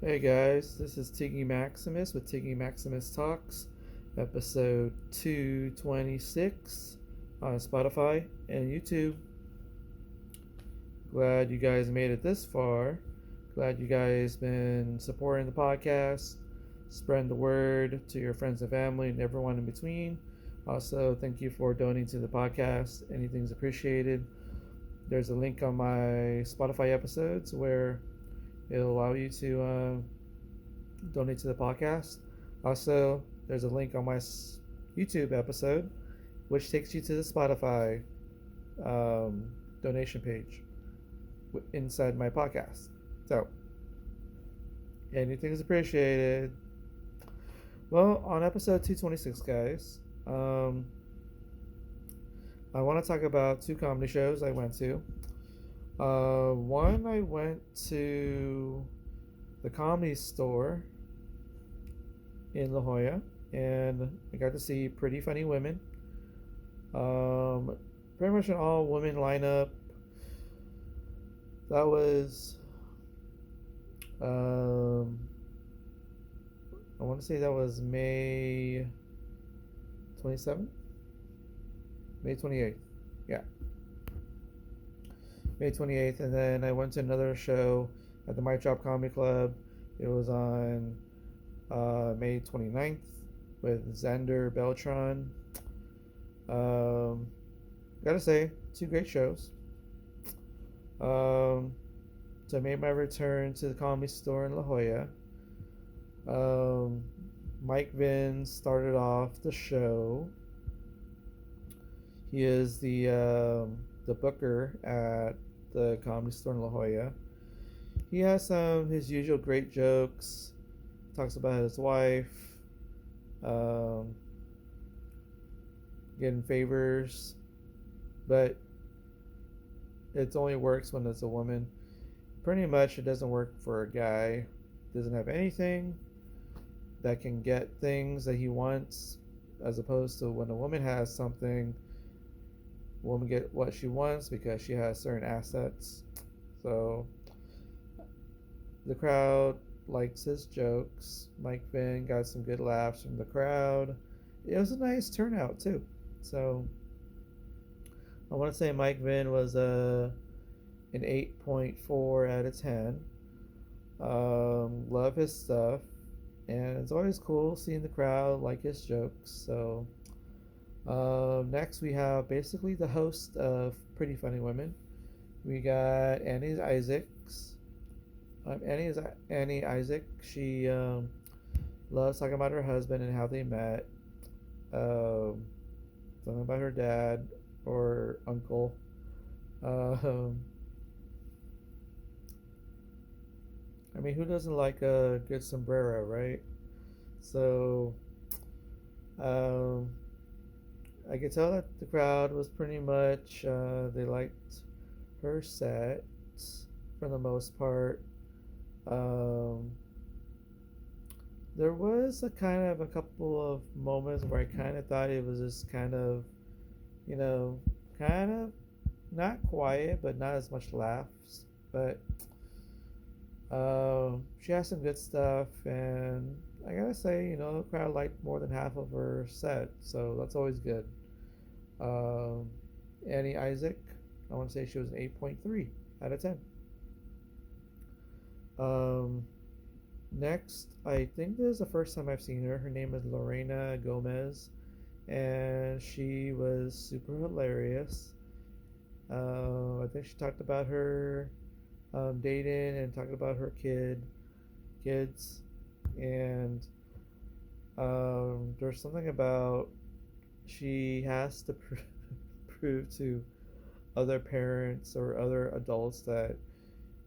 Hey guys, this is Tiggy Maximus with Tiggy Maximus Talks, episode 226 on Spotify and YouTube. Glad you guys made it this far. Glad you guys been supporting the podcast, spreading the word to your friends and family and everyone in between. Also, thank you for donating to the podcast. Anything's appreciated. There's a link on my Spotify episodes where it'll allow you to donate to the podcast. Also, there's a link on my YouTube episode, which takes you to the Spotify um, donation page inside my podcast. So, anything is appreciated. Well, on episode 226, guys, I want to talk about two comedy shows I went to. One, I went to the Comedy Store in La Jolla, and I got to see Pretty Funny Women. Um, Pretty much an all women lineup. That was, um, I want to say that was May 27th, May 28th. Yeah, May 28th, and then I went to another show at the Mic Drop Comedy Club. It was on May 29th with Xander Beltran. Gotta say, two great shows. So I made my return to the Comedy Store in La Jolla. Mike Vin started off the show. He is the booker at the Comedy Store in La Jolla. He has his usual great jokes. Talks about his wife, um, getting favors, but it only works when it's a woman. Pretty much, it doesn't work for a guy. Doesn't have anything that can get things that he wants, as opposed to when a woman has something. Woman get what she wants because she has certain assets. So the crowd likes his jokes. Mike Vin got some good laughs from the crowd. It was a nice turnout too. So I want to say Mike Vin was an 8.4 out of 10. Love his stuff, and it's always cool seeing the crowd like his jokes. So next we have basically the host of Pretty Funny Women. We got Annie Isaacs. Annie Isaac. She loves talking about her husband and how they met. Um, Something about her dad or uncle. Um, I mean, who doesn't like a good sombrero, right? So, um, I could tell that the crowd was pretty much they liked her set for the most part. Um, there was a couple of moments where I kind of thought it was just kind of, you know, kind of not quiet, but not as much laughs. But she has some good stuff, and I gotta say, the crowd liked more than half of her set, so that's always good. Um, Annie Isaac, I want to say she was an 8.3 out of 10. Um, Next, I think this is the first time I've seen her. Her name is Lorena Gomez, and she was super hilarious. I think she talked about her dating and talked about her kids, and there's something about she has to prove to other parents or other adults that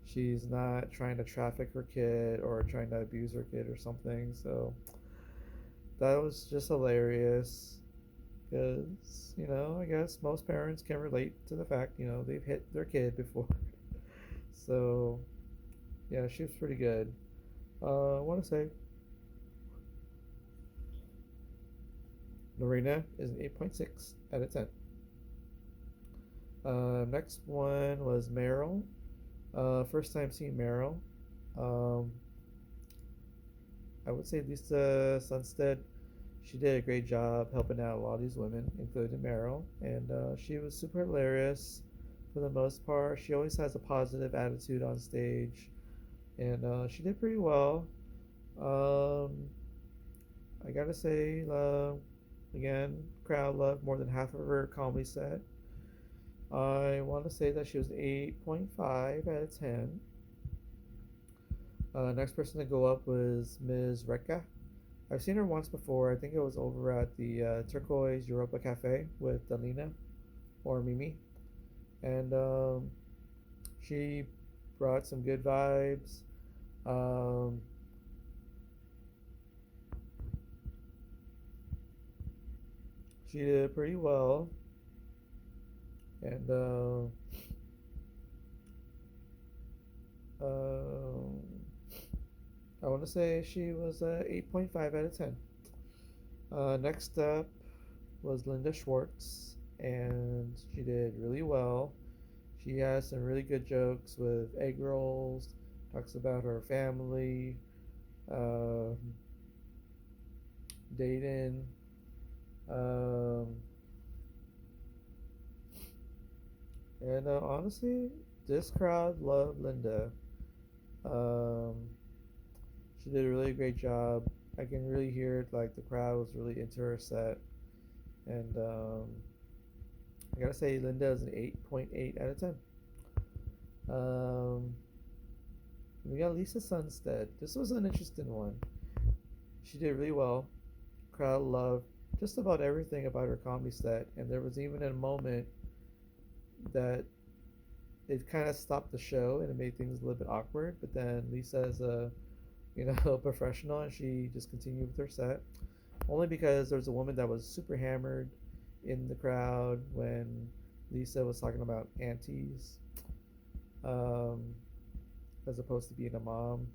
she's not trying to traffic her kid or trying to abuse her kid or something. So that was just hilarious because, I guess most parents can relate to the fact, they've hit their kid before. So, yeah, she was pretty good. I want to say Lorena is an 8.6 out of 10. Next one was Meryl. First time seeing Meryl. Um, I would say Lisa Sunstead, she did a great job helping out a lot of these women, including Meryl, and she was super hilarious for the most part. She always has a positive attitude on stage, and she did pretty well. Um, I gotta say, again, crowd loved more than half of her comedy set. I want to say that she was 8.5 out of 10. Next person to go up was Ms. Rekka. I've seen her once before. I think it was over at the Turquoise Europa Cafe with Dalina or Mimi. And she brought some good vibes. Um, she did pretty well. And uh, I want to say she was 8.5 out of 10. Next up was Linda Schwartz, and she did really well. She has some really good jokes with egg rolls, talks about her family, um, dating. Um, and honestly, this crowd loved Linda. Um, she did a really great job. I can really hear it, like the crowd was really into her set. And I gotta say, Linda is an 8.8 out of 10. Um, we got Lisa Sunstead. This was an interesting one. She did really well. Crowd loved just about everything about her comedy set, and there was even a moment that it kind of stopped the show and it made things a little bit awkward. But then Lisa is a a professional, and she just continued with her set. Only because there was a woman that was super hammered in the crowd when Lisa was talking about aunties, um, as opposed to being a mom.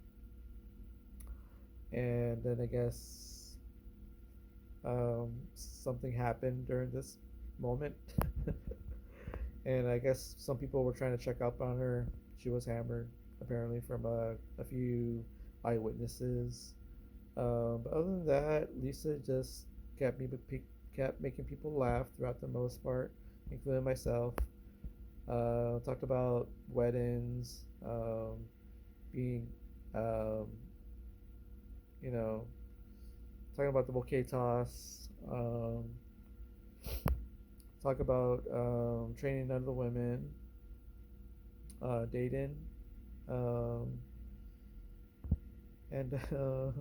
And then I guess something happened during this moment. And I guess some people were trying to check up on her. She was hammered, apparently, from a few eyewitnesses. But other than that, Lisa just kept me kept making people laugh throughout the most part, including myself. Talked about weddings, being, um, you know, talking about the bouquet toss. Talk about training other women, dating, um, and I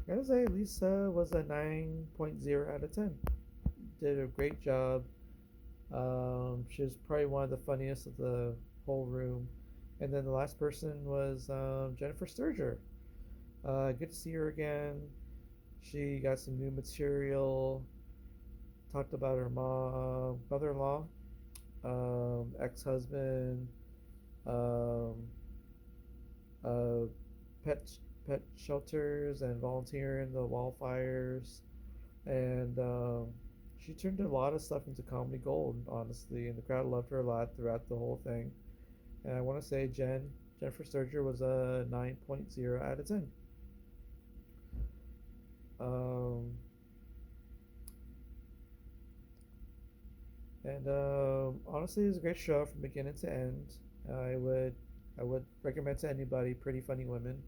gotta say, Lisa was a 9.0 out of 10. Did a great job. She was probably one of the funniest of the whole room. And then the last person was Jennifer Sterger. Good to see her again. She got some new material. Talked about her mother-in-law, ex-husband, um, uh, pet pet shelters, and volunteering the wildfires. And she turned a lot of stuff into comedy gold, honestly, and the crowd loved her a lot throughout the whole thing. And I want to say Jennifer Sturger was a 9.0 out of 10. Um, and honestly, it was a great show from beginning to end. I would recommend to anybody. Pretty Funny Women.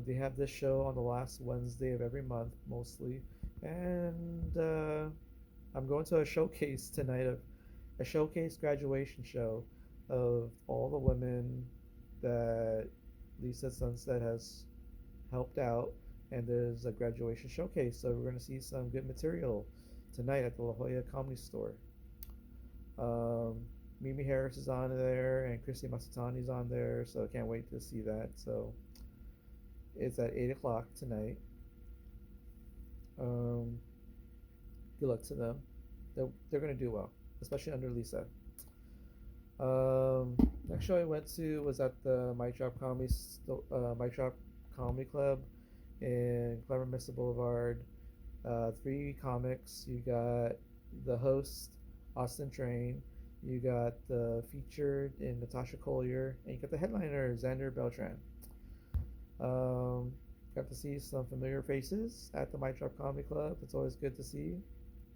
They have this show on the last Wednesday of every month, mostly, and I'm going to a showcase tonight of a showcase graduation show of all the women that Lisa Sunset has helped out, and there's a graduation showcase, so we're going to see some good material tonight at the La Jolla Comedy Store. Um, Mimi Harris is on there, and Christy Masatani is on there, so I can't wait to see that. So it's at 8 o'clock tonight. Um, Good luck to them. They're going to do well, especially under Lisa. Um, Next show I went to was at the Mike Drop Comedy Club in Clever Mesa Boulevard. Three comics. You got the host, Austin Train. You got the featured in Natasha Collier, and you got the headliner, Xander Beltran. Um, Got to see some familiar faces at the Mic Drop Comedy Club. It's always good to see.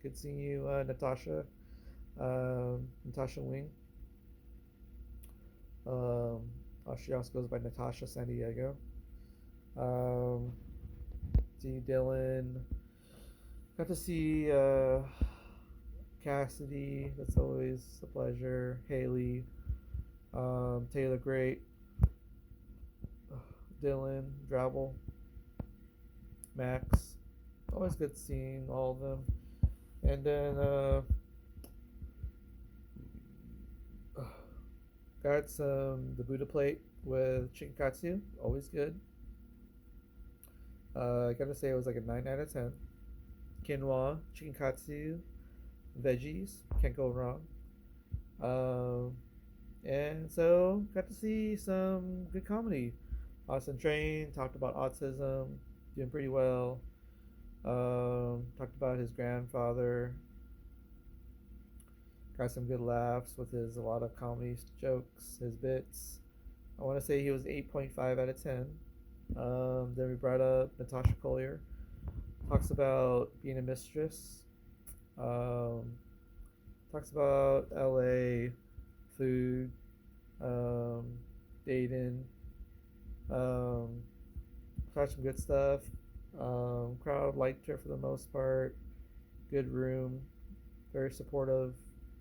Good seeing you, Natasha Wing. She also goes by Natasha San Diego. See Dylan. Got to see Cassidy. That's always a pleasure. Haley. Taylor Great. Dylan. Drabble. Max. Always good seeing all of them. And then got the Buddha plate with chicken katsu. Always good. I gotta say it was like a 9 out of 10. Quinoa, chicken katsu, veggies. Can't go wrong. And so got to see some good comedy. Austin Train talked about autism, doing pretty well. Talked about his grandfather. Got some good laughs with a lot of comedy jokes, his bits. I want to say he was 8.5 out of 10. Then we brought up Natasha Collier. Talks about being a mistress. Talks about LA, food, dating. Got some good stuff. Crowd liked her for the most part. Good room. Very supportive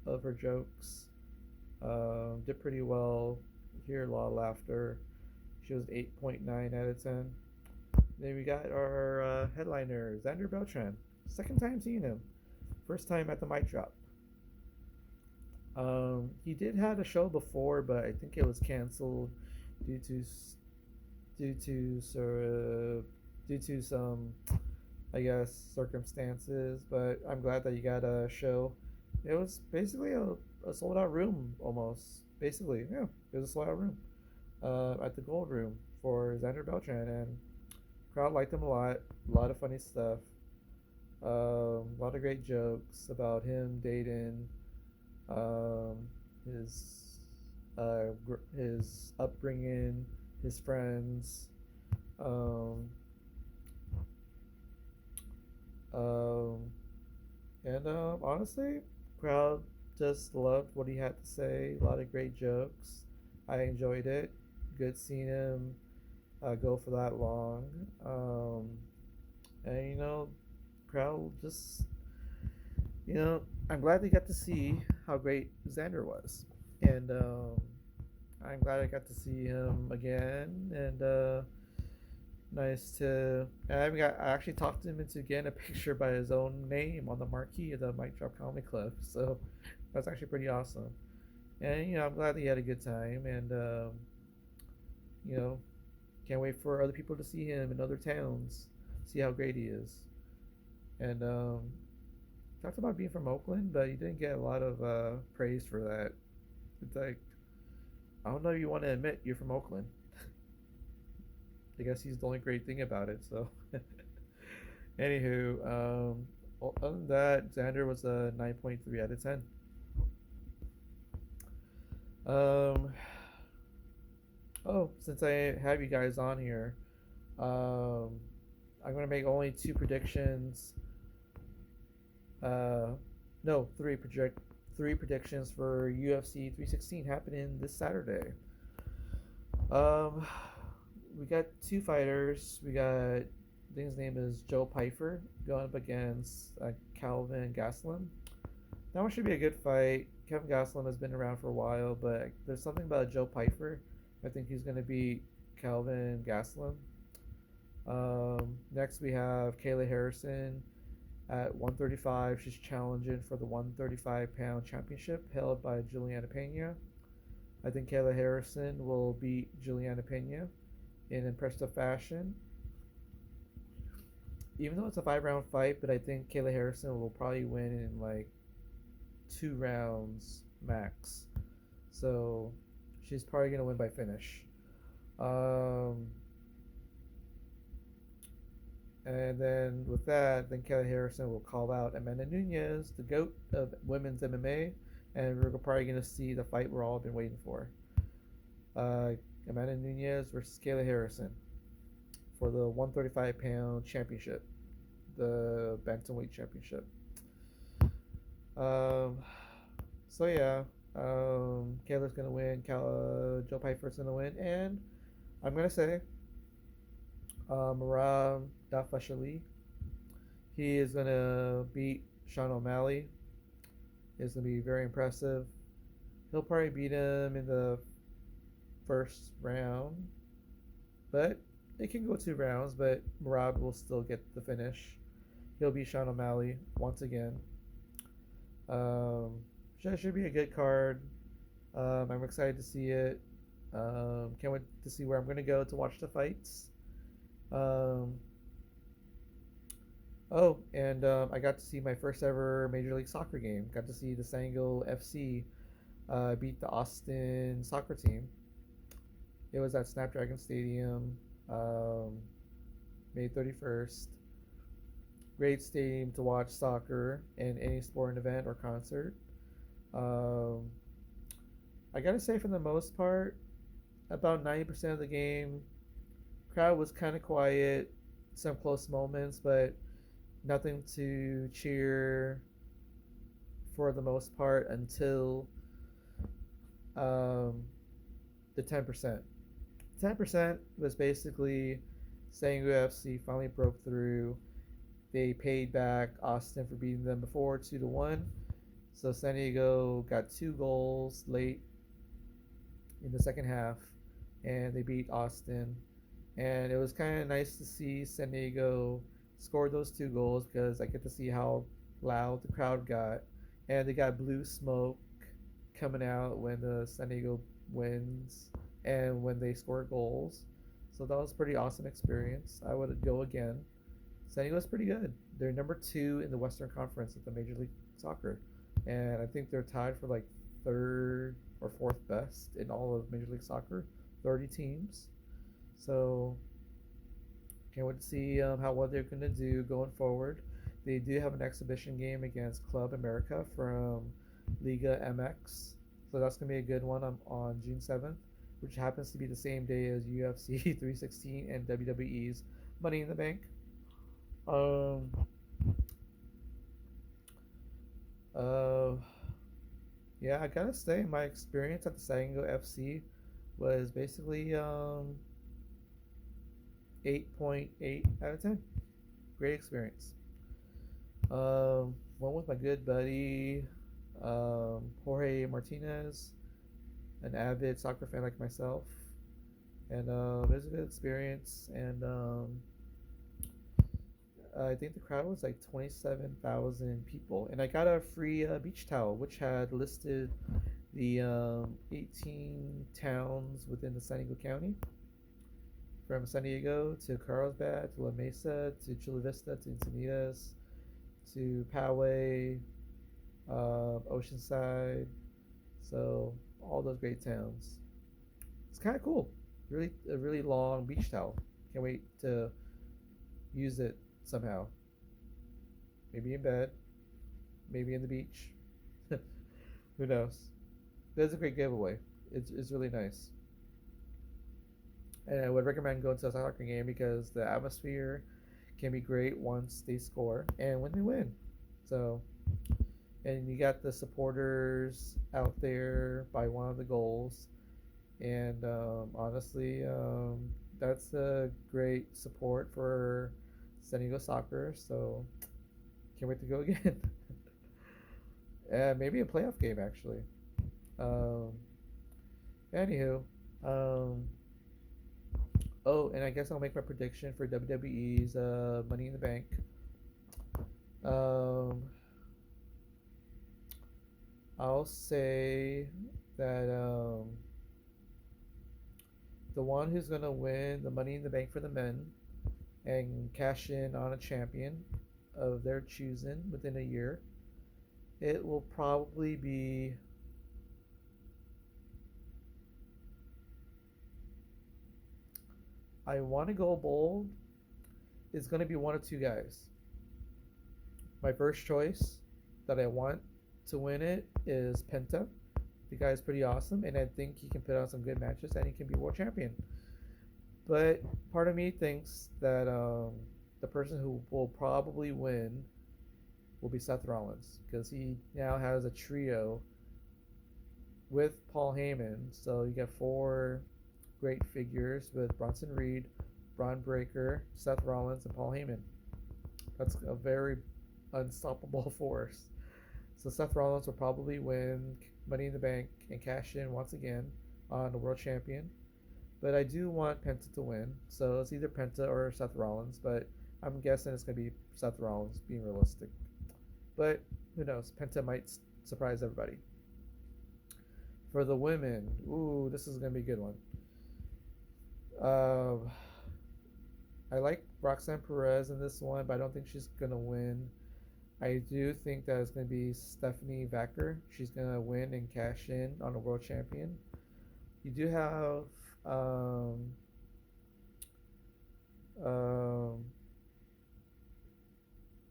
of her jokes. Did pretty well. Hear a lot of laughter. She was 8.9 out of 10. Then we got our headliner, Xander Beltran. Second time seeing him. First time at the Mic Drop. He did have a show before, but I think it was canceled due to some, I guess, circumstances. But I'm glad that you got a show. It was basically a sold out room almost. Basically, yeah, it was a sold out room at the Gold Room for Xander Beltran, and crowd liked him a lot. A lot of funny stuff. A lot of great jokes about him dating, his upbringing, his friends. And honestly, crowd just loved what he had to say. A lot of great jokes. I enjoyed it. Good seeing him go for that long. And crowd just, I'm glad they got to see how great Xander was. And I'm glad I got to see him again. And nice to. I actually talked him into getting a picture by his own name on the marquee of the Mic Drop Comedy Club. So that's actually pretty awesome. And I'm glad that he had a good time. And can't wait for other people to see him in other towns, see how great he is. And talked about being from Oakland, but he didn't get a lot of praise for that. It's like, I don't know if you want to admit you're from Oakland. I guess he's the only great thing about it. So, anywho, other than that, Xander was a 9.3 out of 10. Since I have you guys on here, I'm gonna make only two predictions. No, three predictions for UFC 316 happening this Saturday. We got two fighters. We got, I think his name is Joe Pyfer going up against Calvin Gastelum. That one should be a good fight. Kevin Gastelum has been around for a while, but there's something about Joe Pyfer. I think he's going to beat Calvin Gastelum. Next we have Kayla Harrison at 135. She's challenging for the 135-pound championship held by Juliana Pena. I think Kayla Harrison will beat Juliana Pena in impressive fashion. Even though it's a 5-round fight, but I think Kayla Harrison will probably win in like 2 rounds max. So she's probably going to win by finish. And then with that, then Kayla Harrison will call out Amanda Nunes, the GOAT of women's MMA, and we're probably going to see the fight we're all been waiting for. Amanda Nunes versus Kayla Harrison. for the 135-pound championship, the bantamweight championship. Um, so yeah, Caleb's gonna win. Joe Piper's gonna win, and I'm gonna say Marab Dafashali. He is gonna beat Sean O'Malley. It's gonna be very impressive. He'll probably beat him in the first round, but it can go 2 rounds. But Marab will still get the finish. He'll beat Sean O'Malley once again. Um, should be a good card. I'm excited to see it. Can't wait to see where I'm gonna go to watch the fights. Um, and I got to see my first ever Major League Soccer game. Got to see the San Diego FC beat the Austin soccer team. It was at Snapdragon Stadium, May 31st. Great stadium to watch soccer and any sporting event or concert. Um, I gotta say, for the most part, about 90% of the game, crowd was kind of quiet. Some close moments, but nothing to cheer for the most part until um, the 10%. 10% was basically saying UFC finally broke through. They paid back Austin for beating them before 2-1. So San Diego got 2 goals late in the second half, and they beat Austin. And it was kind of nice to see San Diego score those 2 goals because I get to see how loud the crowd got, and they got blue smoke coming out when the San Diego wins and when they score goals. So that was a pretty awesome experience. I would go again. San Diego's pretty good. They're number 2 in the Western Conference at the Major League Soccer, and I think they're tied for like third or fourth best in all of Major League Soccer. 30 teams. So can't wait to see how well they're going to do going forward. They do have an exhibition game against Club America from Liga MX, so that's going to be a good one on June 7th, which happens to be the same day as UFC 316 and WWE's Money in the Bank. Um, uh, yeah, I gotta say, my experience at the San Diego FC was basically 8.8 out of 10. Great experience. Went with my good buddy Jorge Martinez, an avid soccer fan like myself, and it was a good experience. And I think the crowd was like 27,000 people, and I got a free beach towel, which had listed the 18 towns within the San Diego County, from San Diego to Carlsbad to La Mesa to Chula Vista to Encinitas to Poway, Oceanside. So all those great towns. It's kind of cool. Really, a really long beach towel. Can't wait to use it somehow. Maybe in bed, maybe in the beach. Who knows? But it's a great giveaway. It's really nice. And I would recommend going to a soccer game because the atmosphere can be great once they score and when they win. So, and you got the supporters out there by one of the goals. And honestly, that's a great support for San Diego soccer. So, can't wait to go again. And maybe a playoff game, actually. Um, anywho, um, oh, and I guess I'll make my prediction for WWE's Money in the Bank. Um, I'll say that the one who's going to win the Money in the Bank for the men and cash in on a champion of their choosing within a year, it will probably be I want to go bold. It's going to be one of 2 guys. My first choice that I want to win it is Penta. The guy's pretty awesome, and I think he can put on some good matches, and he can be world champion. But part of me thinks that the person who will probably win will be Seth Rollins because he now has a trio with Paul Heyman. So you get four great figures with Bronson Reed, Braun Breaker, Seth Rollins, and Paul Heyman. That's a very unstoppable force. So Seth Rollins will probably win Money in the Bank and cash in once again on the world champion. But I do want Penta to win. So it's either Penta or Seth Rollins. But I'm guessing it's going to be Seth Rollins, being realistic. But who knows? Penta might surprise everybody. For the women, ooh, this is going to be a good one. Uh, I like Roxanne Perez in this one, but I don't think she's going to win. I do think that it's going to be Stephanie Vacker. She's going to win and cash in on the world champion. You do have um,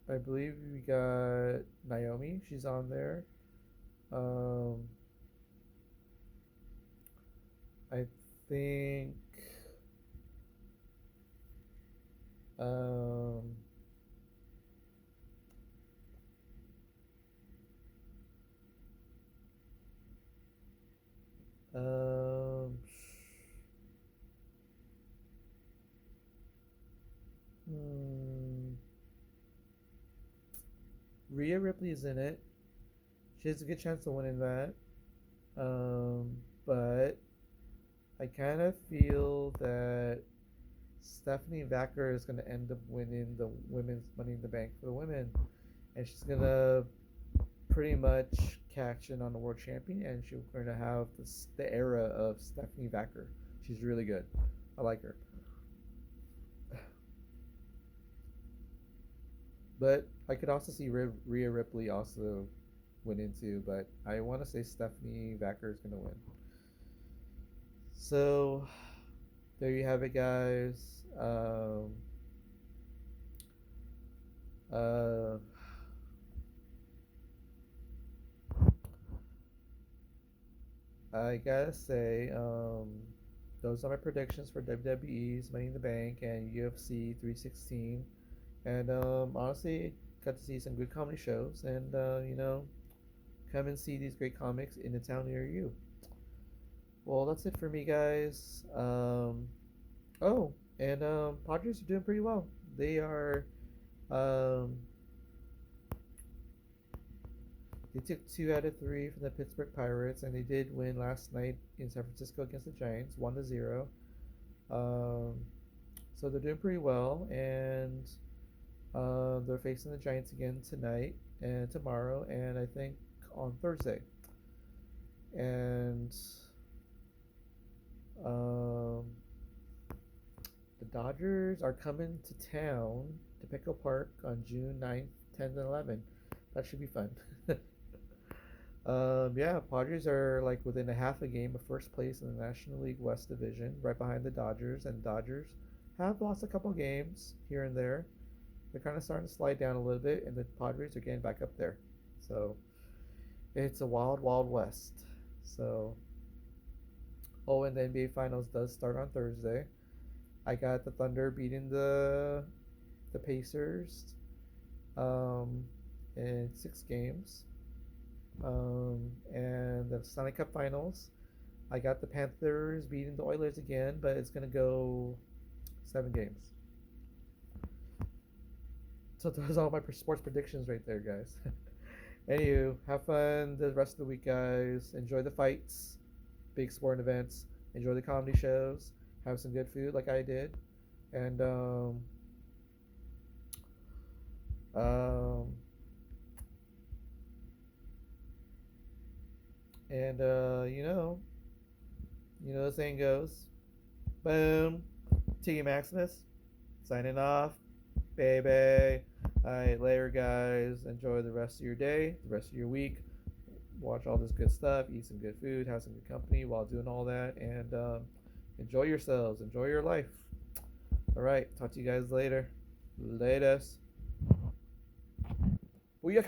I believe we got Naomi. She's on there. Um, I think um, um, hmm, Rhea Ripley is in it. She has a good chance of winning that. But I kind of feel that Stephanie Vacker is going to end up winning the women's Money in the Bank for the women, and she's going to pretty much catch in on the world champion, and she's going to have the era of Stephanie Vacker. She's really good. I like her. But I could also see Rhea Ripley also winning too, but I want to say Stephanie Vacker is going to win. So there you have it, guys. Uh, I gotta say, those are my predictions for WWE's Money in the Bank and UFC 316. And honestly, got to see some good comedy shows, and come and see these great comics in the town near you. Well, that's it for me, guys. Oh, and Padres are doing pretty well. They are. Um, they took 2 out of 3 from the Pittsburgh Pirates, and they did win last night in San Francisco against the Giants, 1-0. Um, so they're doing pretty well, and they're facing the Giants again tonight and tomorrow, and I think on Thursday. And um, the Dodgers are coming to town to Petco Park on June 9th, 10th, and 11th. That should be fun. Yeah, Padres are like within a half a game of first place in the National League West Division, right behind the Dodgers. And Dodgers have lost a couple games here and there. They're kind of starting to slide down a little bit, and the Padres are getting back up there. So it's a wild, wild west. So, oh, and the NBA Finals does start on Thursday. I got the Thunder beating the Pacers um, in 6 games. And the Stanley Cup Finals, I got the Panthers beating the Oilers again, but it's gonna go 7 games. So those are all my sports predictions right there, guys. Anywho, have fun the rest of the week, guys. Enjoy the fights, big sporting events. Enjoy the comedy shows. Have some good food like I did, and um, and the saying goes, boom, Tiggy Maximus, signing off, baby. Alright, later, guys. Enjoy the rest of your day, the rest of your week. Watch all this good stuff, eat some good food, have some good company while doing all that, and enjoy yourselves, enjoy your life. Alright, talk to you guys later. Latest. Booyah.